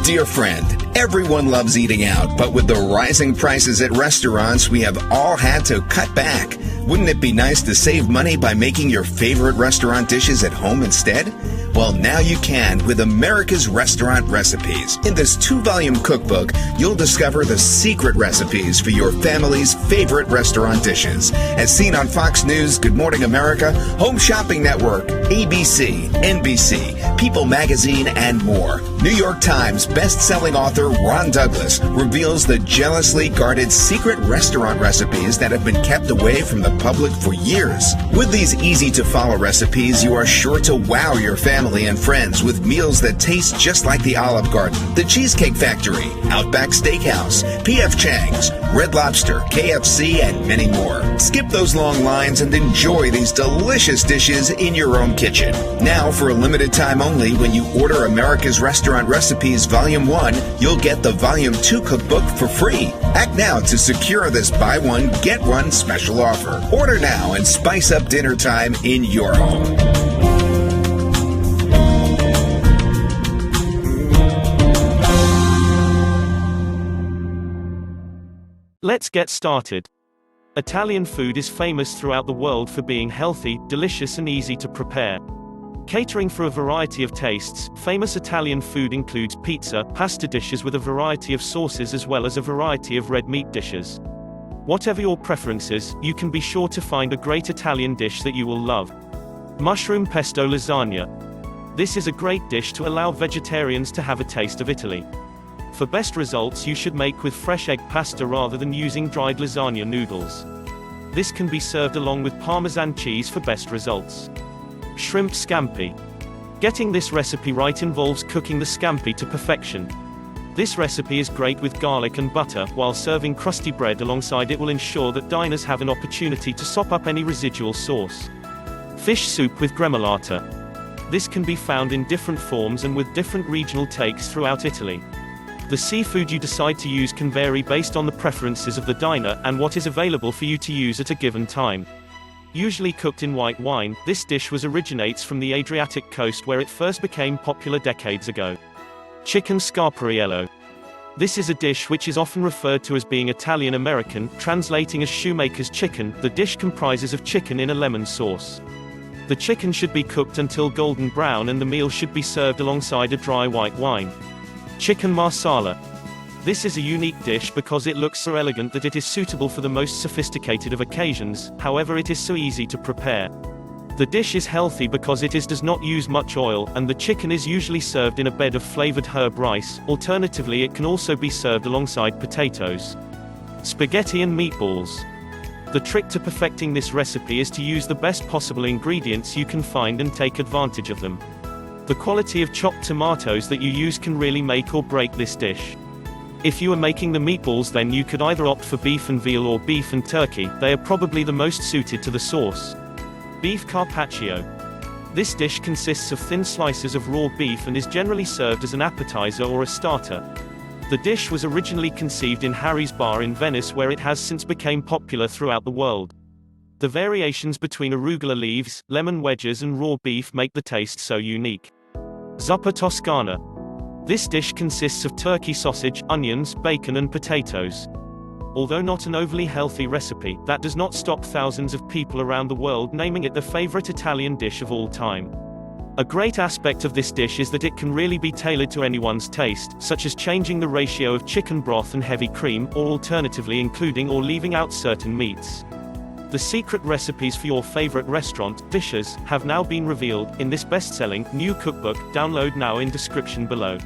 Dear friend, everyone loves eating out, but with the rising prices at restaurants, we have all had to cut back. Wouldn't it be nice to save money by making your favorite restaurant dishes at home instead? Well, now you can with America's Restaurant Recipes. In this 2-volume cookbook, you'll discover the secret recipes for your family's favorite restaurant dishes. As seen on Fox News, Good Morning America, Home Shopping Network, ABC, NBC, People Magazine, and more. New York Times best-selling author Ron Douglas reveals the jealously guarded secret restaurant recipes that have been kept away from the public for years. With these easy-to-follow recipes, you are sure to wow your family and friends with meals that taste just like the Olive Garden, the Cheesecake Factory, Outback Steakhouse, P.F. Chang's, Red Lobster, KFC, and many more. Skip those long lines and enjoy these delicious dishes in your own kitchen. Now, for a limited time only, when you order America's Restaurant Recipes Volume 1, you'll get the Volume 2 cookbook for free. Act now to secure this buy one, get one special offer. Order now and spice up dinner time in your home. Let's get started. Italian food is famous throughout the world for being healthy, delicious and easy to prepare. Catering for a variety of tastes, famous Italian food includes pizza, pasta dishes with a variety of sauces as well as a variety of red meat dishes. Whatever your preferences, you can be sure to find a great Italian dish that you will love. Mushroom pesto lasagna. This is a great dish to allow vegetarians to have a taste of Italy. For best results, you should make with fresh egg pasta rather than using dried lasagna noodles. This can be served along with Parmesan cheese for best results. Shrimp scampi. Getting this recipe right involves cooking the scampi to perfection. This recipe is great with garlic and butter. While serving crusty bread alongside it will ensure that diners have an opportunity to sop up any residual sauce. Fish soup with gremolata. This can be found in different forms and with different regional takes throughout Italy. The seafood you decide to use can vary based on the preferences of the diner and what is available for you to use at a given time. Usually cooked in white wine, this dish originates from the Adriatic coast where it first became popular decades ago. Chicken scarpariello. This is a dish which is often referred to as being Italian-American, translating as shoemaker's chicken. The dish comprises of chicken in a lemon sauce. The chicken should be cooked until golden brown and the meal should be served alongside a dry white wine. Chicken marsala. This is a unique dish because it looks so elegant that it is suitable for the most sophisticated of occasions, however it is so easy to prepare. The dish is healthy because it does not use much oil, and the chicken is usually served in a bed of flavored herb rice. Alternatively, it can also be served alongside potatoes. Spaghetti and meatballs. The trick to perfecting this recipe is to use the best possible ingredients you can find and take advantage of them. The quality of chopped tomatoes that you use can really make or break this dish. If you are making the meatballs, then you could either opt for beef and veal or beef and turkey. They are probably the most suited to the sauce. Beef carpaccio. This dish consists of thin slices of raw beef and is generally served as an appetizer or a starter. The dish was originally conceived in Harry's Bar in Venice, where it has since become popular throughout the world. The variations between arugula leaves, lemon wedges and raw beef make the taste so unique. Zuppa toscana. This dish consists of turkey sausage, onions, bacon and potatoes. Although not an overly healthy recipe, that does not stop thousands of people around the world naming it their favorite Italian dish of all time. A great aspect of this dish is that it can really be tailored to anyone's taste, such as changing the ratio of chicken broth and heavy cream, or alternatively including or leaving out certain meats. The secret recipes for your favorite restaurant dishes have now been revealed in this best-selling new cookbook. Download now in description below.